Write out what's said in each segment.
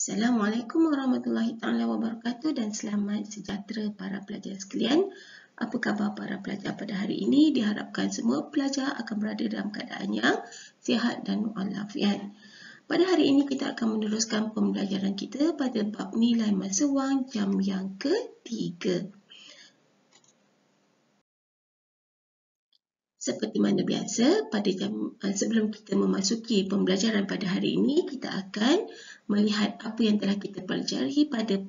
Assalamualaikum warahmatullahi taala wabarakatuh dan selamat sejahtera para pelajar sekalian. Apa khabar para pelajar pada hari ini? Diharapkan semua pelajar akan berada dalam keadaan yang sihat dan walafiat. Pada hari ini kita akan meneruskan pembelajaran kita pada bab nilai masa wang jam yang ketiga. Seperti mana biasa, sebelum kita memasuki pembelajaran pada hari ini, kita akan melihat apa yang telah kita pelajari pada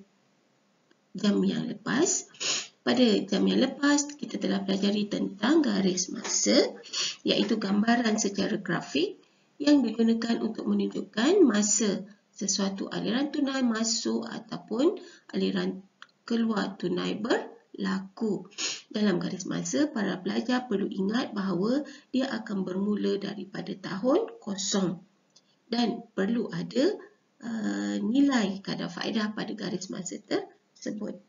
jam yang lepas. Pada jam yang lepas, kita telah pelajari tentang garis masa, iaitu gambaran secara grafik yang digunakan untuk menunjukkan masa sesuatu aliran tunai masuk ataupun aliran keluar tunai berlaku. Dalam garis masa, para pelajar perlu ingat bahawa dia akan bermula daripada tahun kosong dan perlu ada nilai kadar faedah pada garis masa tersebut.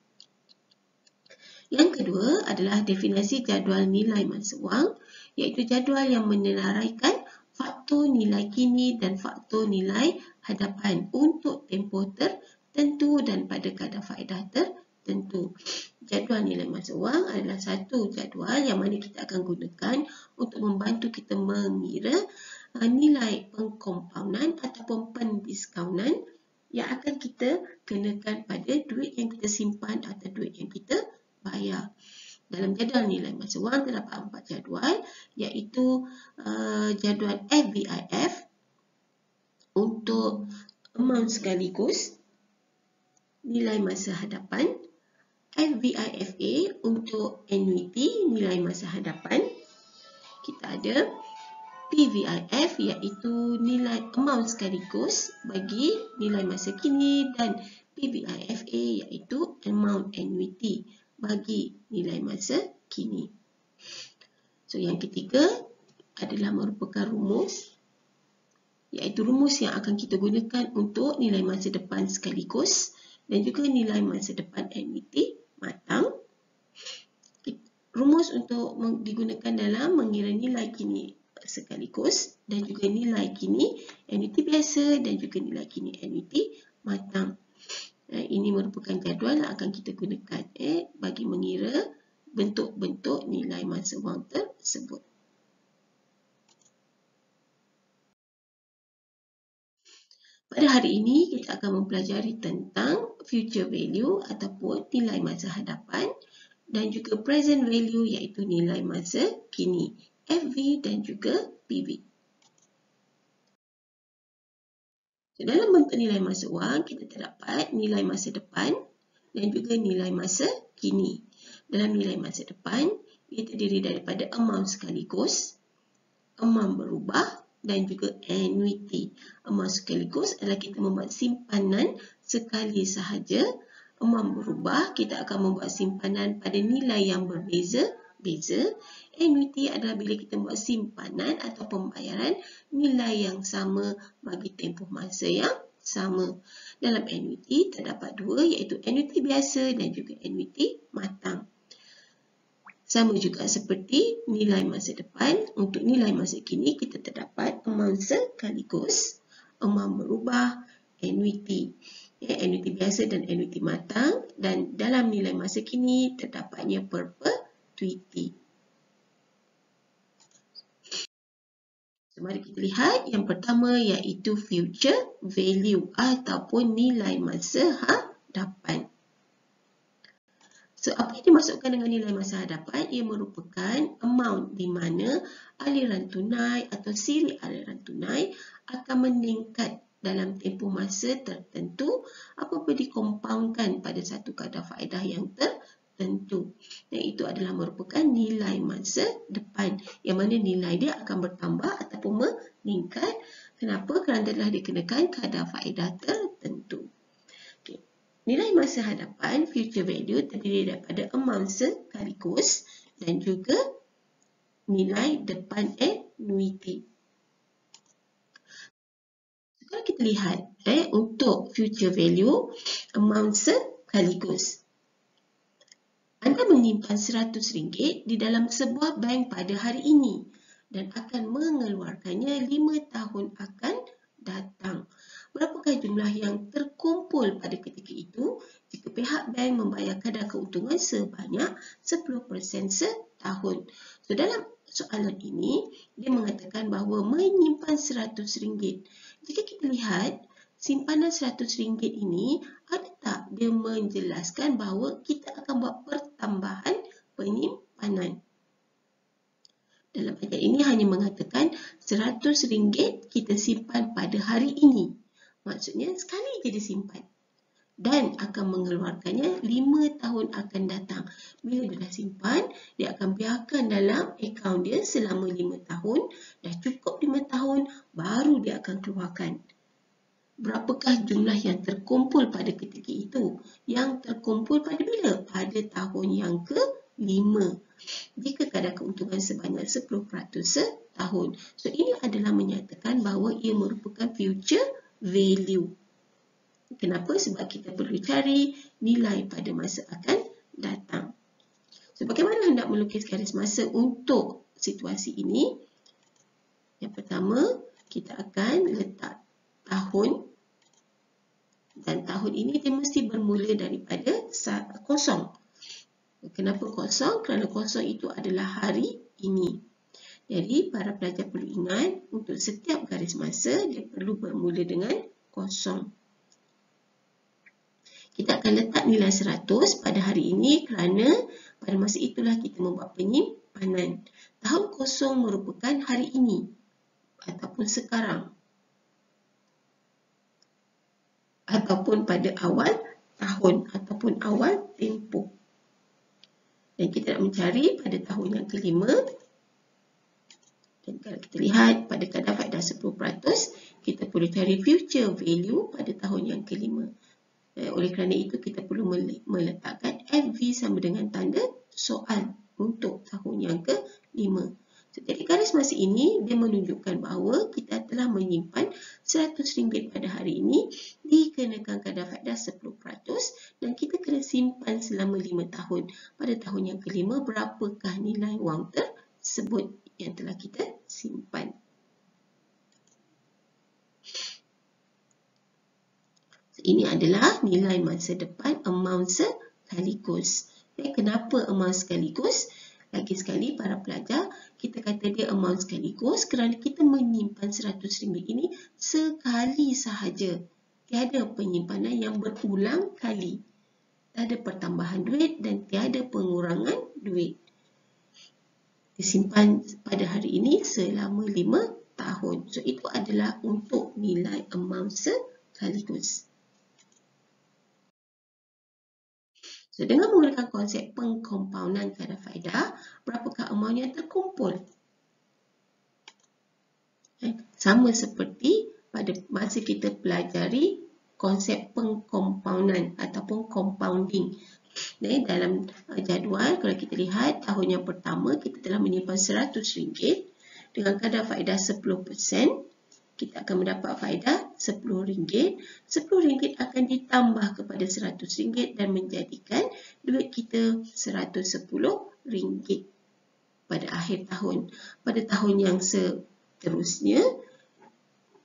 Yang kedua adalah definisi jadual nilai masa wang, iaitu jadual yang menyenaraikan faktor nilai kini dan faktor nilai hadapan untuk tempoh tertentu dan pada kadar faedah tertentu. Jadual nilai masa wang adalah satu jadual yang mana kita akan gunakan untuk membantu kita mengira nilai pengkompaunan ataupun pendiskaunan yang akan kita kenakan pada duit yang kita simpan atau duit yang kita bayar. Dalam jadual nilai masa wang terdapat 4 jadual, iaitu jadual FVIF untuk amount sekaligus, nilai masa hadapan, FVIFA untuk annuity, nilai masa hadapan. Kita ada PVIF iaitu nilai amount sekaligus bagi nilai masa kini dan PVIFA iaitu amount annuity bagi nilai masa kini. So yang ketiga adalah merupakan rumus, iaitu rumus yang akan kita gunakan untuk nilai masa depan sekaligus dan juga nilai masa depan annuity matang. Rumus untuk digunakan dalam mengira nilai kini sekaligus dan juga nilai kini annuity biasa dan juga nilai kini annuity matang. Ini merupakan jadual yang akan kita gunakan bagi mengira bentuk-bentuk nilai masa wang tersebut. Pada hari ini kita akan mempelajari tentang future value ataupun nilai masa hadapan dan juga present value iaitu nilai masa kini, FV dan juga PV. Dalam bentuk nilai masa wang, kita terdapat nilai masa depan dan juga nilai masa kini. Dalam nilai masa depan, ia terdiri daripada amount sekaligus, amount berubah dan juga annuity. Amount sekaligus adalah kita membuat simpanan sekali sahaja. Amount berubah, kita akan membuat simpanan pada nilai yang berbeza-beza. Annuity adalah bila kita buat simpanan atau pembayaran nilai yang sama bagi tempoh masa yang sama. Dalam annuity terdapat dua, iaitu annuity biasa dan juga annuity matang. Sama juga seperti nilai masa depan, untuk nilai masa kini kita terdapat amount sekaligus, amount berubah, annuity. Annuity biasa dan annuity matang, dan dalam nilai masa kini terdapatnya perpetuity. Mari kita lihat yang pertama iaitu future value ataupun nilai masa hadapan. So, apa yang dimasukkan dengan nilai masa hadapan? Ia merupakan amount di mana aliran tunai atau siri aliran tunai akan meningkat dalam tempoh masa tertentu apabila dikompaunkan pada satu kadar faedah yang tertentu. Dan itu adalah merupakan nilai masa depan yang mana nilai dia akan bertambah ataupun meningkat. Kenapa? Kerana telah dikenakan kadar faedah tertentu. Nilai masa hadapan, future value, terdiri daripada amount sekaligus dan juga nilai depan annuity. Kalau kita lihat untuk future value, amount sekaligus. Anda menyimpan RM100 di dalam sebuah bank pada hari ini dan akan mengeluarkannya 5 tahun akan datang. Berapakah jumlah yang terkumpul terkumpul pada ketika itu jika pihak bank membayar kadar keuntungan sebanyak 10% setahun. So, dalam soalan ini, dia mengatakan bahawa menyimpan RM100. Jika kita lihat, simpanan RM100 ini, ada tak dia menjelaskan bahawa kita akan buat pertambahan penyimpanan? Dalam ayat ini hanya mengatakan RM100 kita simpan pada hari ini. Maksudnya sekali je disimpan. Dan akan mengeluarkannya 5 tahun akan datang. Bila dia dah simpan, dia akan biarkan dalam akaun dia selama 5 tahun. Dah cukup 5 tahun, baru dia akan keluarkan. Berapakah jumlah yang terkumpul pada ketika itu? Yang terkumpul pada bila? Pada tahun yang ke-5. Jika kadar keuntungan sebanyak 10% setahun. So, ini adalah menyatakan bahawa ia merupakan future value. Kenapa? Sebab kita perlu cari nilai pada masa akan datang. So, bagaimana hendak melukis garis masa untuk situasi ini? Yang pertama, kita akan letak tahun. Dan tahun ini dia mesti bermula daripada kosong. Kenapa kosong? Kerana kosong itu adalah hari ini. Jadi, para pelajar perlu ingat, untuk setiap garis masa, dia perlu bermula dengan kosong. Kita akan letak nilai 100 pada hari ini kerana pada masa itulah kita membuat penyimpanan. Tahun kosong merupakan hari ini ataupun sekarang. Ataupun pada awal tahun ataupun awal tempoh. Dan kita nak mencari pada tahun yang ke-5. Dan kalau kita lihat pada kadar faedah 10%, kita perlu cari future value pada tahun yang ke-5. Oleh kerana itu, kita perlu meletakkan FV sama dengan tanda soal untuk tahun yang ke-5. So, jadi garis masa ini dia menunjukkan bahawa kita telah menyimpan RM100 pada hari ini dikenakan kadar faedah 10% dan kita kena simpan selama 5 tahun. Pada tahun yang ke-5, berapakah nilai wang tersebut yang telah kita simpan? So, ini adalah nilai masa depan amount sekaligus. Kenapa amount sekaligus? Lagi sekali para pelajar, kita kata dia amount sekaligus kerana kita menyimpan RM100 ini sekali sahaja. Tiada penyimpanan yang berulang kali. Tiada pertambahan duit dan tiada pengurangan duit. Disimpan pada hari ini selama 5 tahun. So, itu adalah untuk nilai amount sekaligus. So, dengan menggunakan konsep pengkompaunan kadar faedah, berapakah amount yang terkumpul? Sama seperti pada masa kita pelajari konsep pengkompaunan ataupun compounding. Dalam jadual, kalau kita lihat tahun yang pertama, kita telah menyimpan RM100 dengan kadar faedah 10%. Kita akan mendapat faedah RM10. RM10 akan ditambah kepada RM100 dan menjadikan duit kita RM110 pada akhir tahun. Pada tahun yang seterusnya,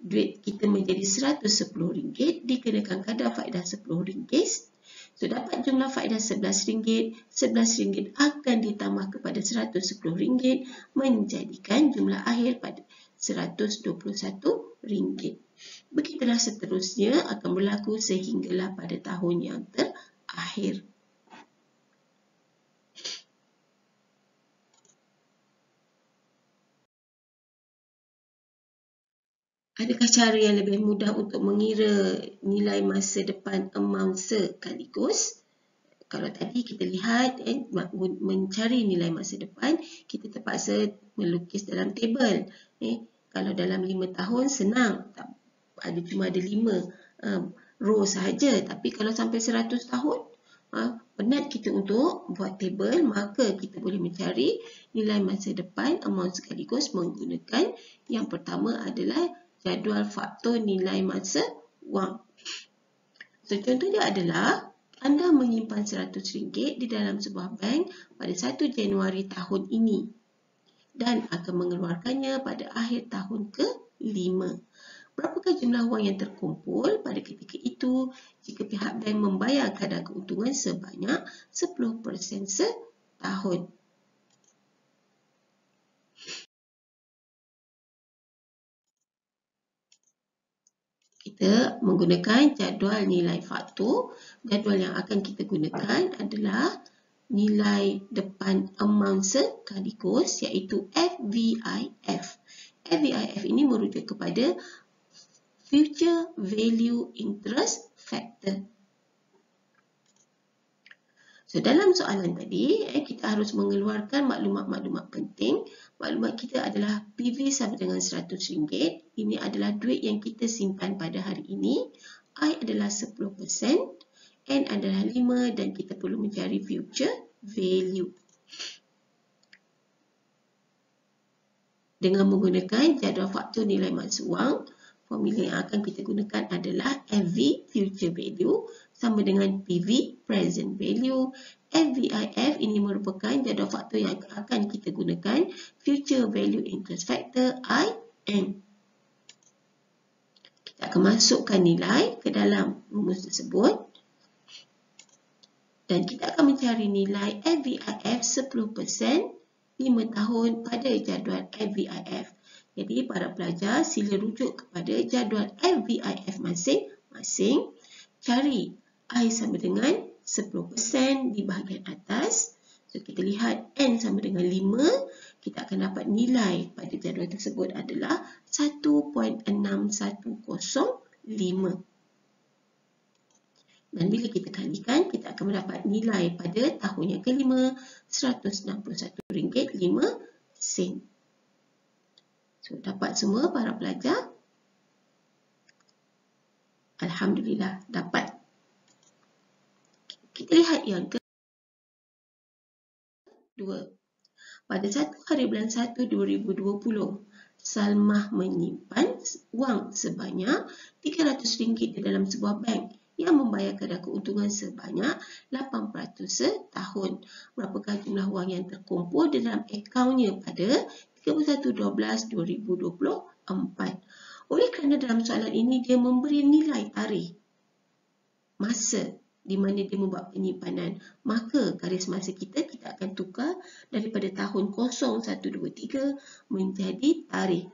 duit kita menjadi RM110 dikenakan kadar faedah RM10. So, dapat jumlah faedah RM11. RM11 akan ditambah kepada RM110 menjadikan jumlah akhir pada RM121. Begitulah seterusnya akan berlaku sehinggalah pada tahun yang terakhir. Adakah cara yang lebih mudah untuk mengira nilai masa depan amount sekaligus? Kalau tadi kita lihat mencari nilai masa depan, kita terpaksa melukis dalam tabel. Kalau dalam 5 tahun senang, cuma ada 5 row sahaja. Tapi kalau sampai 100 tahun, penat kita untuk buat tabel, maka kita boleh mencari nilai masa depan amount sekaligus menggunakan yang pertama adalah jadual faktor nilai masa wang. So, contohnya adalah anda menyimpan RM100 di dalam sebuah bank pada 1 Januari tahun ini dan akan mengeluarkannya pada akhir tahun ke-5. berapakah jumlah wang yang terkumpul pada ketika itu jika pihak bank membayar kadar keuntungan sebanyak 10% setahun. Kita menggunakan jadual nilai faktor. Jadual yang akan kita gunakan adalah nilai depan amount sekaligus, iaitu FVIF. FVIF ini merujuk kepada Future Value Interest Factor. So, dalam soalan tadi, kita harus mengeluarkan maklumat-maklumat penting. Maklumat kita adalah PV sama dengan RM100. Ini adalah duit yang kita simpan pada hari ini. I adalah 10%, N adalah 5 dan kita perlu mencari future value. Dengan menggunakan jadual faktor nilai masa wang, formula yang akan kita gunakan adalah FV, future value, sama dengan PV, present value. FVIF ini merupakan jadual faktor yang akan kita gunakan, future value interest factor, IN. Kita akan masukkan nilai ke dalam rumus tersebut. Dan kita akan mencari nilai FVIF 10%, 5 tahun pada jadual FVIF. Jadi, para pelajar sila rujuk kepada jadual FVIF masing-masing. Cari I sama dengan 10% di bahagian atas. So, kita lihat N sama dengan 5. Kita akan dapat nilai pada jadual tersebut adalah 1.6105. Dan bila kita kalikan, kita akan mendapat nilai pada tahun yang kelima, RM161.5. So, dapat semua para pelajar? Alhamdulillah, dapat. Kita lihat yang kedua. Pada 1 hari bulan 1 2020, Salmah menyimpan wang sebanyak RM300 di dalam sebuah bank yang membayar kadar keuntungan sebanyak 8% setahun. Berapakah jumlah wang yang terkumpul di dalam akaunnya pada 31/12/2024? Oleh kerana dalam soalan ini dia memberi nilai tarikh masa di mana dia membuat penyimpanan, maka garis masa kita akan tukar daripada tahun 0123 menjadi tarikh.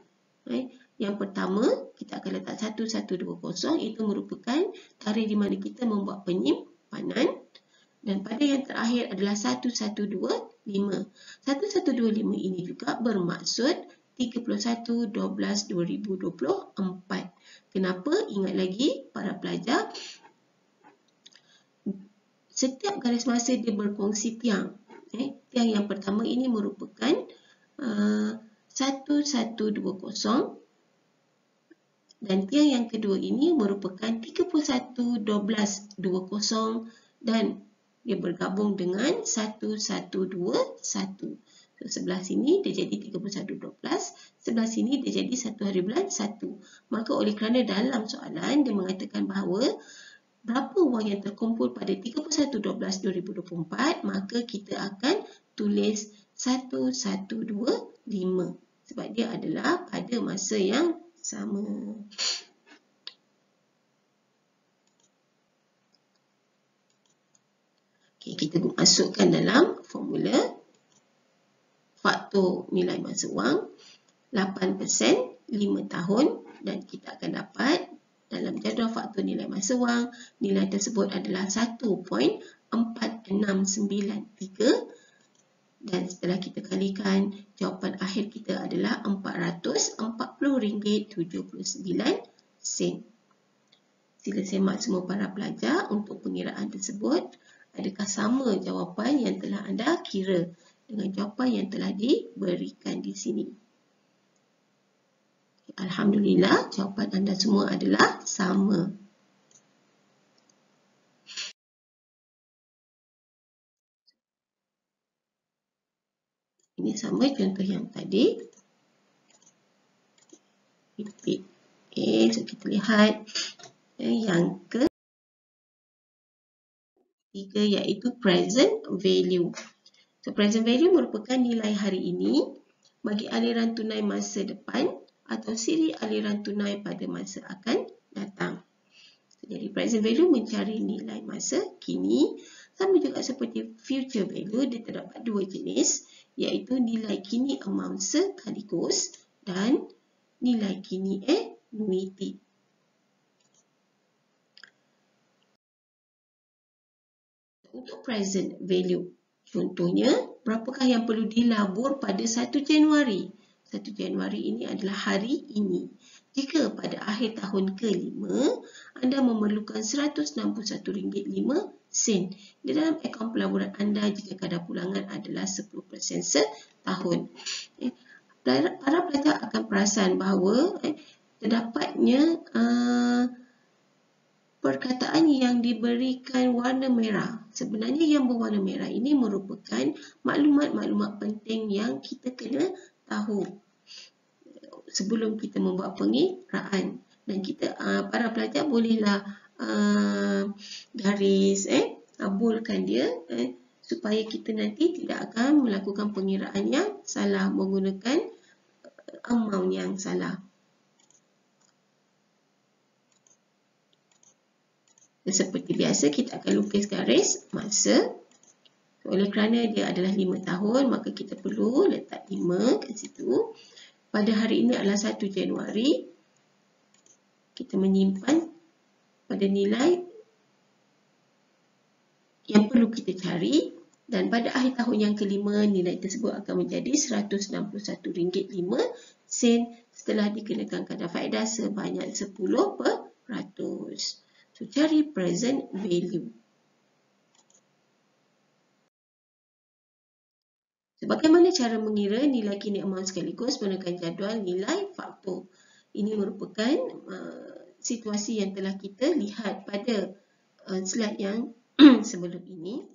Yang pertama, kita akan letak 1120, itu merupakan tarikh di mana kita membuat penyimpanan. Dan pada yang terakhir adalah 1125. 1125 ini juga bermaksud 31/12/2024. Kenapa? Ingat lagi para pelajar, setiap garis masa dia berkongsi tiang. Tiang yang pertama ini merupakan 1120. Dan tiang yang kedua ini merupakan 31/12/20 dan dia bergabung dengan 1121. So, sebelah sini dia jadi 31/12, sebelah sini dia jadi 1 hari bulan 1. Maka oleh kerana dalam soalan dia mengatakan bahawa berapa wang yang terkumpul pada 31/12/2024, maka kita akan tulis 1125 sebab dia adalah pada masa yang sama. Okay, kita masukkan dalam formula faktor nilai masa wang 8%, 5 tahun dan kita akan dapat dalam jadual faktor nilai masa wang, nilai tersebut adalah 1.4693 dan setelah kita kalikan, jawapan akhir kita adalah RM440.79. Sila semak semua para pelajar untuk pengiraan tersebut. Adakah sama jawapan yang telah anda kira dengan jawapan yang telah diberikan di sini? Alhamdulillah, jawapan anda semua adalah sama. Ini sama contoh yang tadi. Repeat. Okay, so kita lihat yang ketiga iaitu present value. So present value merupakan nilai hari ini bagi aliran tunai masa depan atau siri aliran tunai pada masa akan datang. Jadi present value mencari nilai masa kini. Sama juga seperti future value, dia terdapat dua jenis, iaitu nilai kini amount sekaligus dan nilai kini annuity. Untuk present value, contohnya, berapakah yang perlu dilabur pada 1 Januari? 1 Januari ini adalah hari ini. Jika pada akhir tahun ke-5, anda memerlukan RM161.05 di dalam akaun pelaburan anda jika kadar pulangan adalah 10% setahun. Para pelajar akan perasan bahawa terdapatnya perkataan yang diberikan warna merah. Sebenarnya yang berwarna merah ini merupakan maklumat-maklumat penting yang kita kena tahu sebelum kita membuat pengiraan. Dan kita, para pelajar bolehlah garis, boldkan dia supaya kita nanti tidak akan melakukan pengiraan yang salah menggunakan amount yang salah. Dan seperti biasa, kita akan lukis garis masa. Oleh kerana dia adalah 5 tahun, maka kita perlu letak 5 kat situ. Pada hari ini adalah 1 Januari. Kita menyimpan pada nilai yang perlu kita cari. Dan pada akhir tahun yang kelima, nilai tersebut akan menjadi RM161.05 setelah dikenakan kadar faedah sebanyak 10%. So, cari present value. So, bagaimana cara mengira nilai kini amount sekaligus menggunakan jadual nilai faktor? Ini merupakan situasi yang telah kita lihat pada slide yang sebelum ini.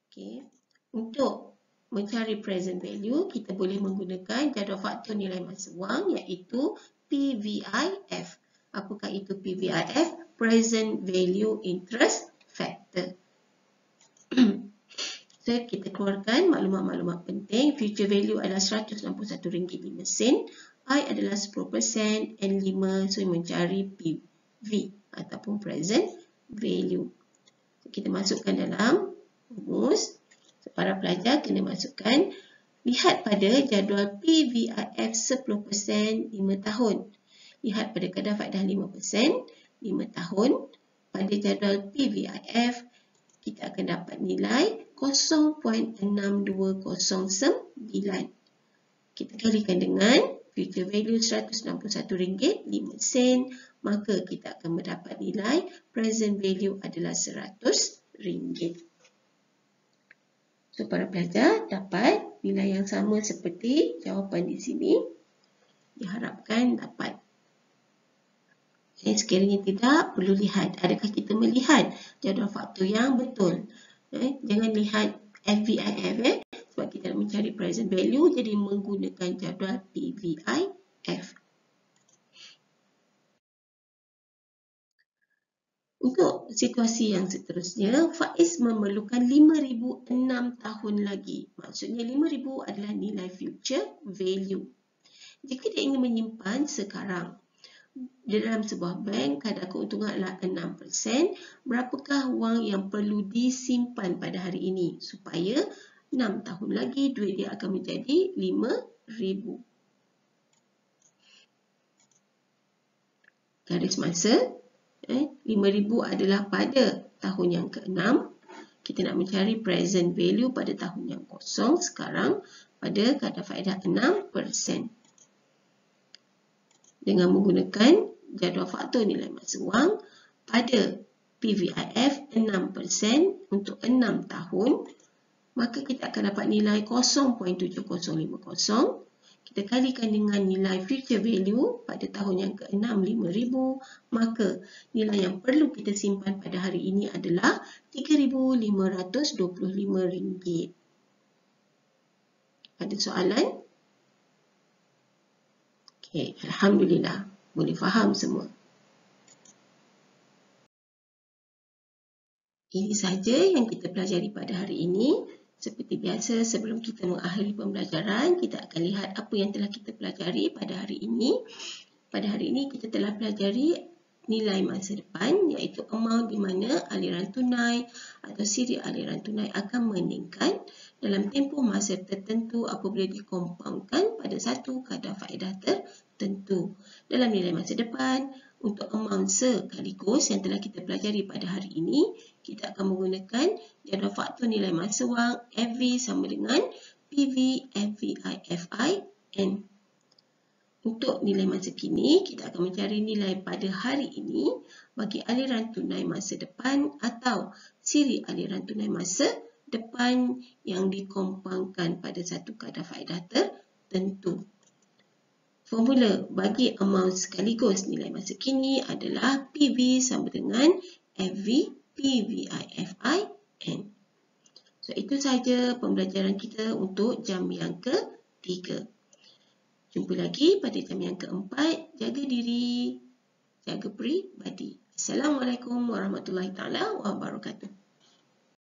Okay. Untuk mencari present value, kita boleh menggunakan jadual faktor nilai masa wang iaitu PVIF. Apakah itu PVIF? Present Value Interest Factor. So, kita keluarkan maklumat-maklumat penting. Future value adalah RM161.05. I adalah 10% and 5. So, mencari PV ataupun present value. So, kita masukkan dalam rumus. So, para pelajar kena masukkan. Lihat pada jadual PVIF 10% 5 tahun. Lihat pada kadar faedah 5%. 5 tahun, pada jadual PVIF, kita akan dapat nilai 0.6209. Kita kalikan dengan future value RM161.05, maka kita akan mendapat nilai present value adalah RM100. So, para pelajar dapat nilai yang sama seperti jawapan di sini. Diharapkan dapat. Sekiranya tidak, perlu lihat. Adakah kita melihat jadual faktor yang betul? Jangan lihat FVIF, sebab kita nak mencari present value, jadi menggunakan jadual PVIF. Untuk situasi yang seterusnya, Faiz memerlukan 5,006 tahun lagi. Maksudnya 5,000 adalah nilai future value. Jika dia ingin menyimpan sekarang, di dalam sebuah bank, kadar keuntungan adalah 6%. Berapakah wang yang perlu disimpan pada hari ini supaya 6 tahun lagi duit dia akan menjadi 5,000. Garis masa 5,000 adalah pada tahun yang ke-6. Kita nak mencari present value pada tahun yang kosong sekarang pada kadar faedah 6%. Dengan menggunakan jadual faktor nilai masa wang pada PVIF 6% untuk 6 tahun, maka kita akan dapat nilai 0.7050. Kita kalikan dengan nilai future value pada tahun yang ke-6 5,000, maka nilai yang perlu kita simpan pada hari ini adalah RM3,525. Ada soalan? Okay, Alhamdulillah, boleh faham semua. Ini sahaja yang kita pelajari pada hari ini. Seperti biasa, sebelum kita mengakhiri pembelajaran, kita akan lihat apa yang telah kita pelajari pada hari ini. Pada hari ini kita telah pelajari nilai masa depan, iaitu amount di mana aliran tunai atau siri aliran tunai akan meningkat dalam tempoh masa tertentu apabila dikompaundkan pada satu kadar faedah tertentu. Dalam nilai masa depan, untuk amount sekaligus yang telah kita pelajari pada hari ini, kita akan menggunakan jadual faktor nilai masa wang FV sama dengan PV FVI N. Untuk nilai masa kini, kita akan mencari nilai pada hari ini bagi aliran tunai masa depan atau siri aliran tunai masa depan yang dikompaundkan pada satu kadar faedah tertentu. Formula bagi amount sekaligus nilai masa kini adalah PV sama dengan FV PVI N. So, itu sahaja pembelajaran kita untuk jam yang ketiga. Jumpa lagi pada jam yang keempat. Jaga diri, jaga peribadi. Assalamualaikum warahmatullahi taala wabarakatuh.